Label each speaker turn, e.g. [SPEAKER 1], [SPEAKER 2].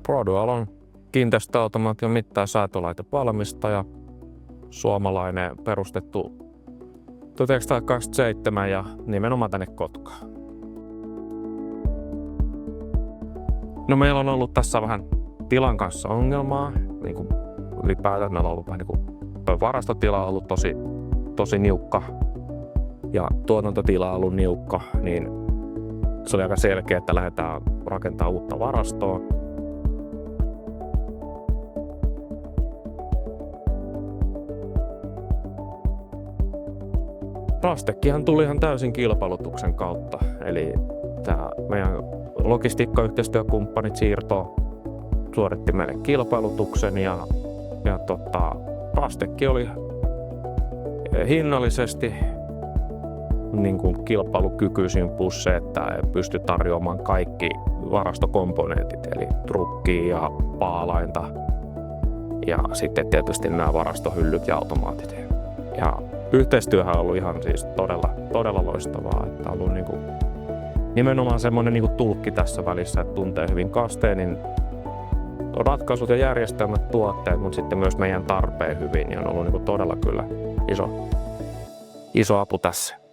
[SPEAKER 1] ProDual on kiinteistöautomaation mitta- ja säätölaitevalmistaja, suomalainen, perustettu 1927 ja nimenomaan tänne Kotkaan. No meillä on ollut tässä vähän tilan kanssa ongelmaa, niin kuin ylipäätään meillä on ollut vähän niin kuin varastotila on ollut tosi niukka ja tuotantotila on ollut niukka, niin se oli aika selkeä, että lähdetään rakentamaan uutta varastoa. Rastekkihan tuli ihan täysin kilpailutuksen kautta, eli tämä meidän logistiikkayhteistyökumppanit suoritti meille kilpailutuksen ja Rastekki oli hinnallisesti niin kuin kilpailukykyisin plus se, että pystyi tarjoamaan kaikki varastokomponentit, eli trukkia ja paalainta ja sitten tietysti nämä varastohyllyt ja automaatit. Ja yhteistyöhän on ollut ihan siis todella loistavaa, että on ollut niin kuin nimenomaan semmoinen niin kuin tulkki tässä välissä, että tuntee hyvin Casteenin ratkaisut ja järjestelmät, tuotteet, mutta sitten myös meidän tarpeen hyvin, niin on ollut niin kuin todella kyllä iso apu tässä.